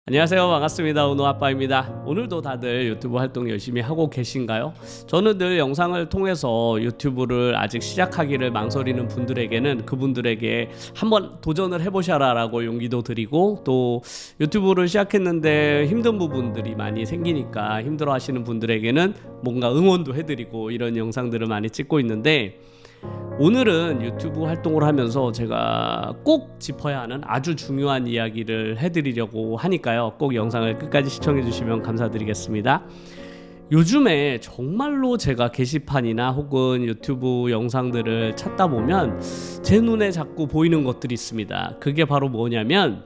안녕하세요. 반갑습니다. 은호 아빠입니다. 오늘도 다들 유튜브 활동 열심히 하고 계신가요? 저는 늘 영상을 통해서 유튜브를 아직 시작하기를 망설이는 분들에게는 그분들에게 한번 도전을 해보셔라 라고 용기도 드리고, 또 유튜브를 시작했는데 힘든 부분들이 많이 생기니까 힘들어 하시는 분들에게는 뭔가 응원도 해드리고, 이런 영상들을 많이 찍고 있는데, 오늘은 유튜브 활동을 하면서 제가 꼭 짚어야 하는 아주 중요한 이야기를 해드리려고 하니까요, 꼭 영상을 끝까지 시청해 주시면 감사드리겠습니다. 요즘에 정말로 제가 게시판이나 혹은 유튜브 영상들을 찾다 보면 제 눈에 자꾸 보이는 것들이 있습니다. 그게 바로 뭐냐면,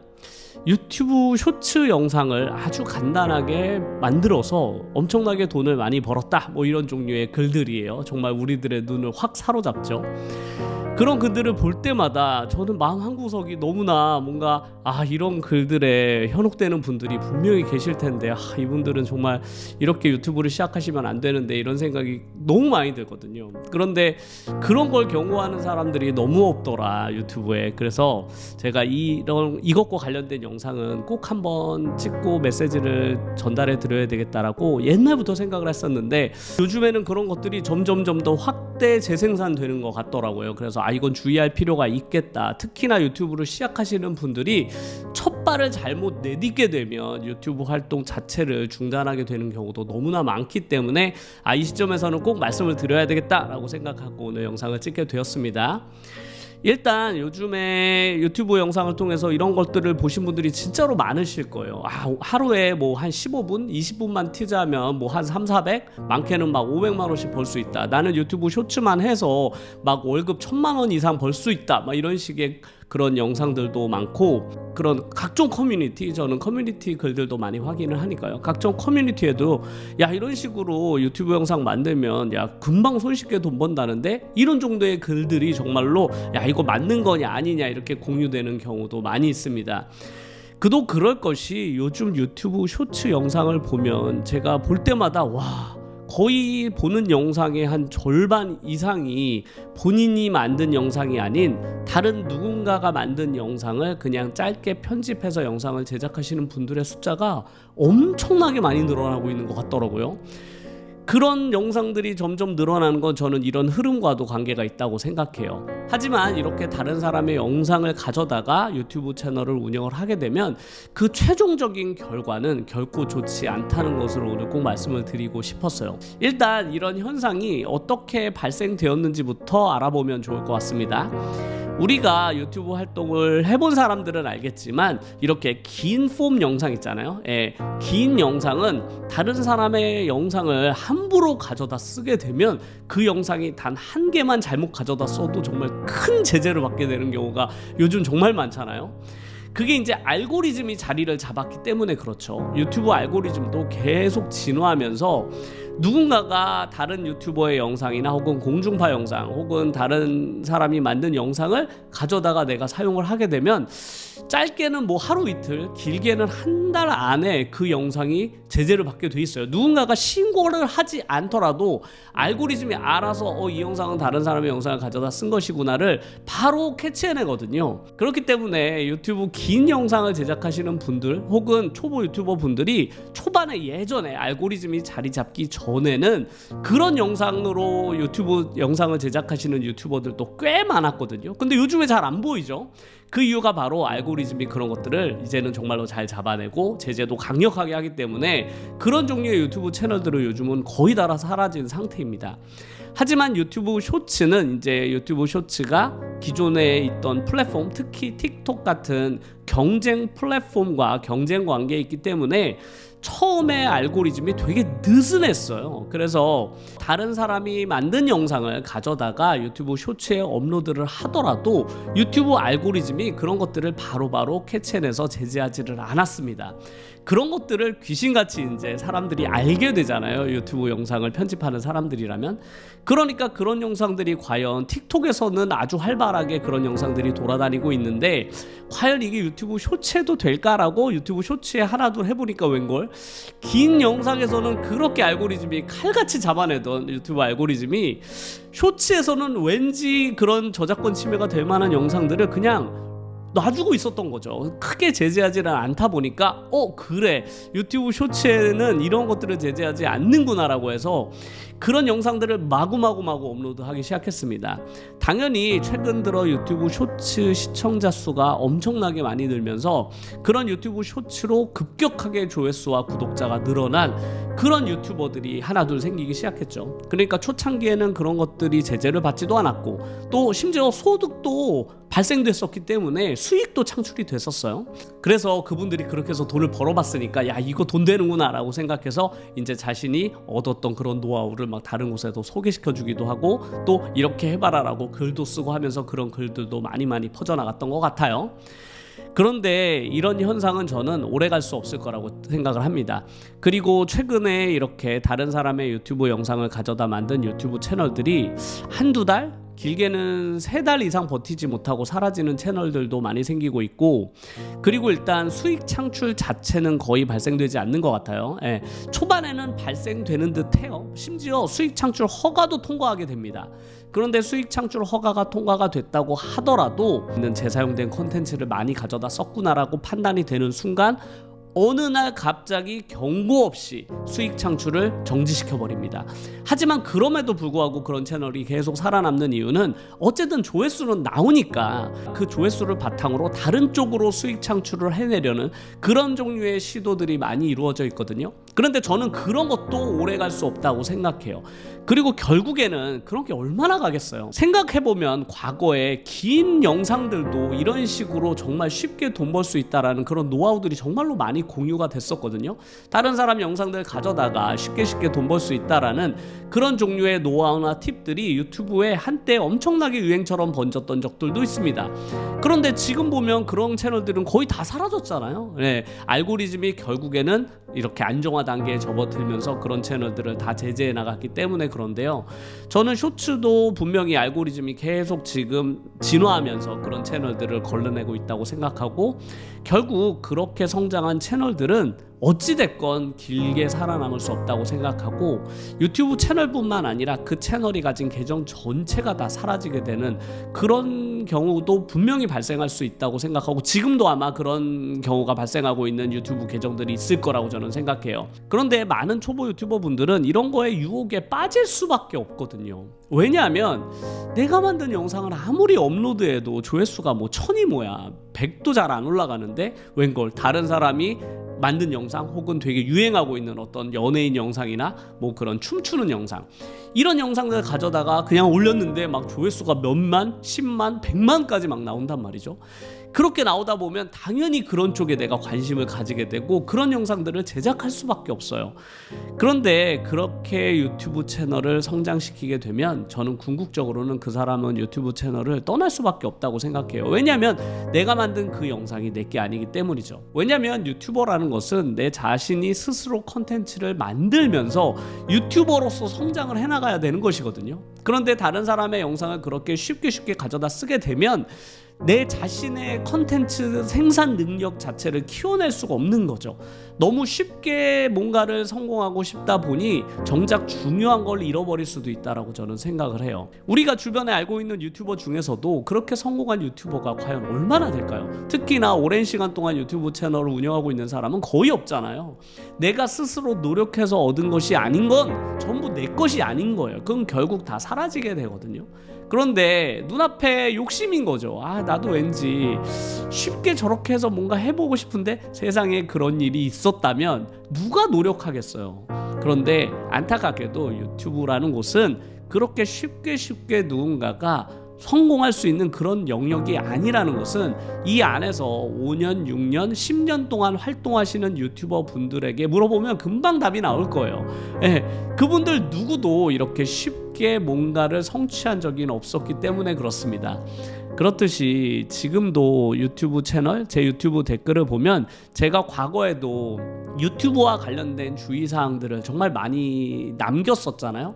유튜브 쇼츠 영상을 아주 간단하게 만들어서 엄청나게 돈을 많이 벌었다, 뭐 이런 종류의 글들이에요. 정말 우리들의 눈을 확 사로잡죠. 그런 글들을 볼 때마다 저는 마음 한구석이 너무나 뭔가 이런 글들에 현혹되는 분들이 분명히 계실 텐데, 이분들은 정말 이렇게 유튜브를 시작하시면 안 되는데, 이런 생각이 너무 많이 들거든요. 그런데 그런 걸 경고하는 사람들이 너무 없더라, 유튜브에. 그래서 제가 이것과 관련된 영상은 꼭 한번 찍고 메시지를 전달해 드려야 되겠다라고 옛날부터 생각을 했었는데, 요즘에는 그런 것들이 점점 더 확대 재생산되는 것 같더라고요. 그래서 이건 주의할 필요가 있겠다. 특히나 유튜브를 시작하시는 분들이 첫 발을 잘못 내딛게 되면 유튜브 활동 자체를 중단하게 되는 경우도 너무나 많기 때문에 이 시점에서는 꼭 말씀을 드려야 되겠다라고 생각하고 오늘 영상을 찍게 되었습니다. 일단 요즘에 유튜브 영상을 통해서 이런 것들을 보신 분들이 진짜로 많으실 거예요. 하루에 뭐 한 15분, 20분만 티자면 뭐 한 3, 400, 많게는 막 500만 원씩 벌 수 있다. 나는 유튜브 쇼츠만 해서 막 월급 1000만 원 이상 벌 수 있다. 막 이런 식의 그런 영상들도 많고, 그런 각종 커뮤니티, 저는 커뮤니티 글들도 많이 확인을 하니까요. 각종 커뮤니티에도 이런 식으로 유튜브 영상 만들면 금방 손쉽게 돈 번다는데, 이런 정도의 글들이 정말로 이거 맞는 거냐 아니냐 이렇게 공유되는 경우도 많이 있습니다. 그도 그럴 것이, 요즘 유튜브 쇼츠 영상을 보면 제가 볼 때마다 거의 보는 영상의 한 절반 이상이 본인이 만든 영상이 아닌 다른 누군가가 만든 영상을 그냥 짧게 편집해서 영상을 제작하시는 분들의 숫자가 엄청나게 많이 늘어나고 있는 것 같더라고요. 그런 영상들이 점점 늘어나는 건 저는 이런 흐름과도 관계가 있다고 생각해요. 하지만 이렇게 다른 사람의 영상을 가져다가 유튜브 채널을 운영을 하게 되면 그 최종적인 결과는 결코 좋지 않다는 것을 오늘 꼭 말씀을 드리고 싶었어요. 일단 이런 현상이 어떻게 발생되었는지부터 알아보면 좋을 것 같습니다. 우리가 유튜브 활동을 해본 사람들은 알겠지만, 이렇게 긴 폼 영상 있잖아요. 긴 영상은 다른 사람의 영상을 함부로 가져다 쓰게 되면 그 영상이 단 한 개만 잘못 가져다 써도 정말 큰 제재를 받게 되는 경우가 요즘 정말 많잖아요. 그게 이제 알고리즘이 자리를 잡았기 때문에 그렇죠. 유튜브 알고리즘도 계속 진화하면서 누군가가 다른 유튜버의 영상이나 혹은 공중파 영상 혹은 다른 사람이 만든 영상을 가져다가 내가 사용을 하게 되면 짧게는 뭐 하루 이틀, 길게는 한 달 안에 그 영상이 제재를 받게 돼 있어요. 누군가가 신고를 하지 않더라도 알고리즘이 알아서 이 영상은 다른 사람의 영상을 가져다 쓴 것이구나를 바로 캐치해내거든요. 그렇기 때문에 유튜브 긴 영상을 제작하시는 분들 혹은 초보 유튜버 분들이 초반에 예전에 알고리즘이 자리 잡기 전에는 그런 영상으로 유튜브 영상을 제작하시는 유튜버들도 꽤 많았거든요. 근데 요즘에 잘 안 보이죠. 그 이유가 바로 알고리즘이 그런 것들을 이제는 정말로 잘 잡아내고 제재도 강력하게 하기 때문에 그런 종류의 유튜브 채널들은 요즘은 거의 다 사라진 상태입니다. 하지만 유튜브 쇼츠는 이제 유튜브 쇼츠가 기존에 있던 플랫폼, 특히 틱톡 같은 경쟁 플랫폼과 경쟁 관계에 있기 때문에 처음에 알고리즘이 되게 느슨했어요. 그래서 다른 사람이 만든 영상을 가져다가 유튜브 쇼츠에 업로드를 하더라도 유튜브 알고리즘이 그런 것들을 바로바로 캐치해내서 제재하지를 않았습니다. 그런 것들을 귀신같이 이제 사람들이 알게 되잖아요. 유튜브 영상을 편집하는 사람들이라면. 그러니까 그런 영상들이 과연 틱톡에서는 아주 활발하게 그런 영상들이 돌아다니고 있는데, 과연 이게 유튜브 쇼츠에도 될까라고 유튜브 쇼츠에 하나둘 해보니까 웬걸 긴 영상에서는 그렇게 알고리즘이 칼같이 잡아내던 유튜브 알고리즘이 쇼츠에서는 왠지 그런 저작권 침해가 될 만한 영상들을 그냥 놔주고 있었던 거죠. 크게 제재하지는 않다 보니까 그래, 유튜브 쇼츠에는 이런 것들을 제재하지 않는구나라고 해서 그런 영상들을 마구마구 업로드하기 시작했습니다. 당연히 최근 들어 유튜브 쇼츠 시청자 수가 엄청나게 많이 늘면서 그런 유튜브 쇼츠로 급격하게 조회수와 구독자가 늘어난 그런 유튜버들이 하나둘 생기기 시작했죠. 그러니까 초창기에는 그런 것들이 제재를 받지도 않았고 또 심지어 소득도 발생됐었기 때문에 수익도 창출이 됐었어요. 그래서 그분들이 그렇게 해서 돈을 벌어봤으니까 야, 이거 돈 되는구나 라고 생각해서 이제 자신이 얻었던 그런 노하우를 막 다른 곳에도 소개시켜 주기도 하고 또 이렇게 해봐라 라고 글도 쓰고 하면서 그런 글들도 많이 퍼져나갔던 것 같아요. 그런데 이런 현상은 저는 오래 갈 수 없을 거라고 생각을 합니다. 그리고 최근에 이렇게 다른 사람의 유튜브 영상을 가져다 만든 유튜브 채널들이 한두 달? 길게는 3달 이상 버티지 못하고 사라지는 채널들도 많이 생기고 있고, 그리고 일단 수익 창출 자체는 거의 발생되지 않는 것 같아요. 초반에는 발생되는 듯해요. 심지어 수익 창출 허가도 통과하게 됩니다. 그런데 수익 창출 허가가 통과가 됐다고 하더라도 재사용된 콘텐츠를 많이 가져다 썼구나라고 판단이 되는 순간 어느 날 갑자기 경고 없이 수익 창출을 정지시켜 버립니다. 하지만 그럼에도 불구하고 그런 채널이 계속 살아남는 이유는 어쨌든 조회수는 나오니까 그 조회수를 바탕으로 다른 쪽으로 수익 창출을 해내려는 그런 종류의 시도들이 많이 이루어져 있거든요. 그런데 저는 그런 것도 오래 갈 수 없다고 생각해요. 그리고 결국에는 그런 게 얼마나 가겠어요. 생각해보면 과거에 긴 영상들도 이런 식으로 정말 쉽게 돈 벌 수 있다라는 그런 노하우들이 정말로 많이 공유가 됐었거든요. 다른 사람 영상들 가져다가 쉽게 돈 벌 수 있다라는 그런 종류의 노하우나 팁들이 유튜브에 한때 엄청나게 유행처럼 번졌던 적들도 있습니다. 그런데 지금 보면 그런 채널들은 거의 다 사라졌잖아요. 알고리즘이 결국에는 이렇게 안정화 단계에 접어들면서 그런 채널들을 다 제재해 나갔기 때문에 그런데요. 저는 쇼츠도 분명히 알고리즘이 계속 지금 진화하면서 그런 채널들을 걸러내고 있다고 생각하고, 결국 그렇게 성장한 채널들은 어찌됐건 길게 살아남을 수 없다고 생각하고, 유튜브 채널뿐만 아니라 그 채널이 가진 계정 전체가 다 사라지게 되는 그런 경우도 분명히 발생할 수 있다고 생각하고, 지금도 아마 그런 경우가 발생하고 있는 유튜브 계정들이 있을 거라고 저는 생각해요. 그런데 많은 초보 유튜버 분들은 이런 거에 유혹에 빠질 수밖에 없거든요. 왜냐하면 내가 만든 영상을 아무리 업로드해도 조회수가 1000이 뭐야, 100도 잘 안 올라가는데 웬걸 다른 사람이 만든 영상 혹은 되게 유행하고 있는 어떤 연예인 영상이나 그런 춤추는 영상, 이런 영상들을 가져다가 그냥 올렸는데 막 조회수가 몇만, 10만, 100만까지 막 나온단 말이죠. 그렇게 나오다 보면 당연히 그런 쪽에 내가 관심을 가지게 되고 그런 영상들을 제작할 수밖에 없어요. 그런데 그렇게 유튜브 채널을 성장시키게 되면 저는 궁극적으로는 그 사람은 유튜브 채널을 떠날 수밖에 없다고 생각해요. 왜냐하면 내가 만든 그 영상이 내게 아니기 때문이죠. 왜냐하면 유튜버라는 것은 내 자신이 스스로 컨텐츠를 만들면서 유튜버로서 성장을 해나가야 되는 것이거든요. 그런데 다른 사람의 영상을 그렇게 쉽게 가져다 쓰게 되면 내 자신의 컨텐츠 생산 능력 자체를 키워낼 수가 없는 거죠. 너무 쉽게 뭔가를 성공하고 싶다 보니 정작 중요한 걸 잃어버릴 수도 있다라고 저는 생각을 해요. 우리가 주변에 알고 있는 유튜버 중에서도 그렇게 성공한 유튜버가 과연 얼마나 될까요? 특히나 오랜 시간 동안 유튜브 채널을 운영하고 있는 사람은 거의 없잖아요. 내가 스스로 노력해서 얻은 것이 아닌 건 전부 내 것이 아닌 거예요. 그럼 결국 다 사라지게 되거든요. 그런데 눈앞에 욕심인 거죠. 나도 왠지 쉽게 저렇게 해서 뭔가 해보고 싶은데 세상에 그런 일이 있었다면 누가 노력하겠어요. 그런데 안타깝게도 유튜브라는 곳은 그렇게 쉽게 누군가가 성공할 수 있는 그런 영역이 아니라는 것은 이 안에서 5년, 6년, 10년 동안 활동하시는 유튜버 분들에게 물어보면 금방 답이 나올 거예요. 그분들 누구도 이렇게 쉽게 뭔가를 성취한 적이 없었기 때문에 그렇습니다. 그렇듯이 지금도 유튜브 채널, 제 유튜브 댓글을 보면 제가 과거에도 유튜브와 관련된 주의사항들을 정말 많이 남겼었잖아요.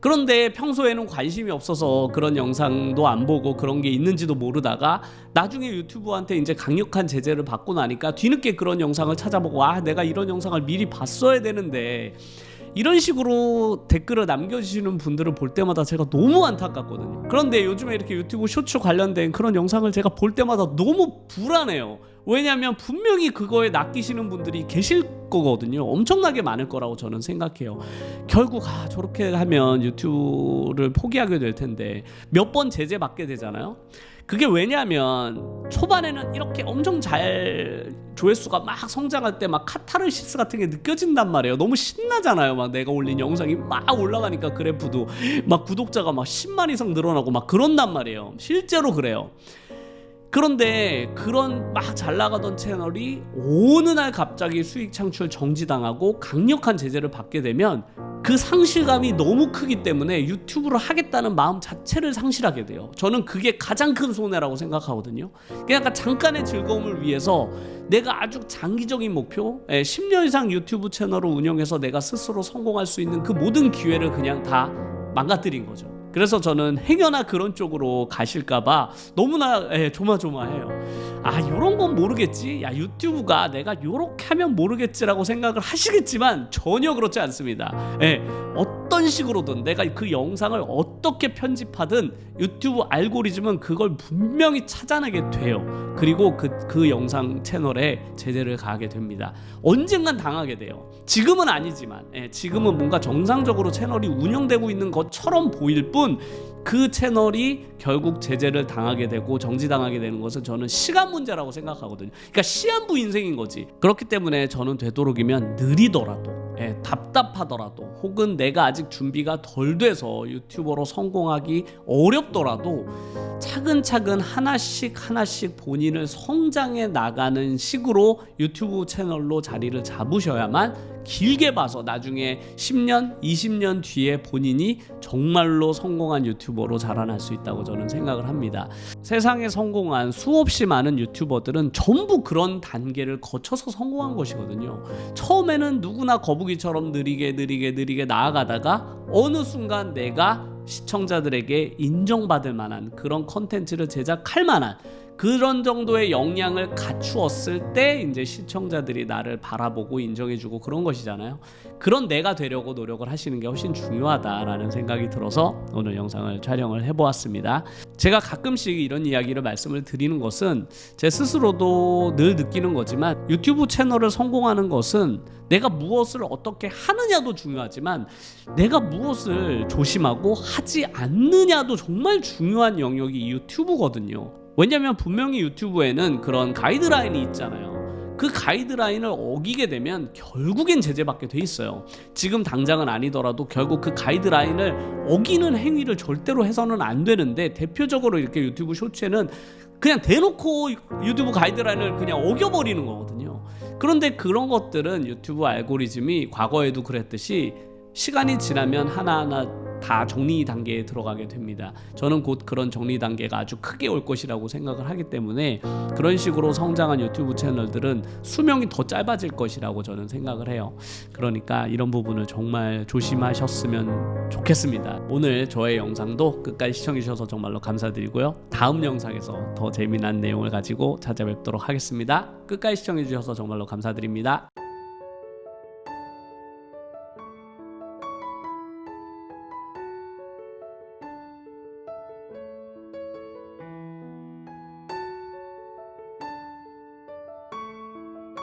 그런데 평소에는 관심이 없어서 그런 영상도 안 보고 그런 게 있는지도 모르다가 나중에 유튜브한테 이제 강력한 제재를 받고 나니까 뒤늦게 그런 영상을 찾아보고 내가 이런 영상을 미리 봤어야 되는데 이런 식으로 댓글을 남겨주시는 분들을 볼 때마다 제가 너무 안타깝거든요. 그런데 요즘에 이렇게 유튜브 쇼츠 관련된 그런 영상을 제가 볼 때마다 너무 불안해요. 왜냐하면 분명히 그거에 낚이시는 분들이 계실 거거든요. 엄청나게 많을 거라고 저는 생각해요. 결국 저렇게 하면 유튜브를 포기하게 될 텐데 몇 번 제재 받게 되잖아요. 그게 왜냐하면 초반에는 이렇게 엄청 잘 조회수가 막 성장할 때 막 카타르시스 같은 게 느껴진단 말이에요. 너무 신나잖아요. 막 내가 올린 영상이 막 올라가니까 그래프도 막 구독자가 막 10만 이상 늘어나고 막 그런단 말이에요. 실제로 그래요. 그런데 그런 막 잘 나가던 채널이 어느 날 갑자기 수익 창출 정지당하고 강력한 제재를 받게 되면 그 상실감이 너무 크기 때문에 유튜브를 하겠다는 마음 자체를 상실하게 돼요. 저는 그게 가장 큰 손해라고 생각하거든요. 그러니까 잠깐의 즐거움을 위해서 내가 아주 장기적인 목표, 10년 이상 유튜브 채널을 운영해서 내가 스스로 성공할 수 있는 그 모든 기회를 그냥 다 망가뜨린 거죠. 그래서 저는 행여나 그런 쪽으로 가실까봐 너무나 조마조마해요. 요런 건 모르겠지, 유튜브가 내가 요렇게 하면 모르겠지라고 생각을 하시겠지만 전혀 그렇지 않습니다. 어떤 식으로든 내가 그 영상을 어떻게 편집하든 유튜브 알고리즘은 그걸 분명히 찾아내게 돼요. 그리고 그 영상 채널에 제재를 가하게 됩니다. 언젠간 당하게 돼요. 지금은 아니지만, 지금은 뭔가 정상적으로 채널이 운영되고 있는 것처럼 보일 뿐 그 채널이 결국 제재를 당하게 되고 정지당하게 되는 것은 저는 시간 문제라고 생각하거든요. 그러니까 시한부 인생인 거지. 그렇기 때문에 저는 되도록이면 느리더라도, 답답하더라도, 혹은 내가 아직 준비가 덜 돼서 유튜버로 성공하기 어렵더라도 차근차근 하나씩 본인을 성장해 나가는 식으로 유튜브 채널로 자리를 잡으셔야만 길게 봐서 나중에 10년, 20년 뒤에 본인이 정말로 성공한 유튜버로 자라날 수 있다고 저는 생각을 합니다. 세상에 성공한 수없이 많은 유튜버들은 전부 그런 단계를 거쳐서 성공한 것이거든요. 처음에는 누구나 거북이처럼 느리게 나아가다가 어느 순간 내가 시청자들에게 인정받을 만한 그런 컨텐츠를 제작할 만한 그런 정도의 역량을 갖추었을 때 이제 시청자들이 나를 바라보고 인정해주고 그런 것이잖아요. 그런 내가 되려고 노력을 하시는 게 훨씬 중요하다라는 생각이 들어서 오늘 영상을 촬영을 해보았습니다. 제가 가끔씩 이런 이야기를 말씀을 드리는 것은 제 스스로도 늘 느끼는 거지만 유튜브 채널을 성공하는 것은 내가 무엇을 어떻게 하느냐도 중요하지만 내가 무엇을 조심하고 하지 않느냐도 정말 중요한 영역이 이 유튜브거든요. 왜냐면 분명히 유튜브에는 그런 가이드라인이 있잖아요. 그 가이드라인을 어기게 되면 결국엔 제재받게 돼 있어요. 지금 당장은 아니더라도 결국 그 가이드라인을 어기는 행위를 절대로 해서는 안 되는데 대표적으로 이렇게 유튜브 쇼츠에는 그냥 대놓고 유튜브 가이드라인을 그냥 어겨버리는 거거든요. 그런데 그런 것들은 유튜브 알고리즘이 과거에도 그랬듯이 시간이 지나면 하나하나 다 정리 단계에 들어가게 됩니다. 저는 곧 그런 정리 단계가 아주 크게 올 것이라고 생각을 하기 때문에 그런 식으로 성장한 유튜브 채널들은 수명이 더 짧아질 것이라고 저는 생각을 해요. 그러니까 이런 부분을 정말 조심하셨으면 좋겠습니다. 오늘 저의 영상도 끝까지 시청해 주셔서 정말로 감사드리고요. 다음 영상에서 더 재미난 내용을 가지고 찾아뵙도록 하겠습니다. 끝까지 시청해 주셔서 정말로 감사드립니다.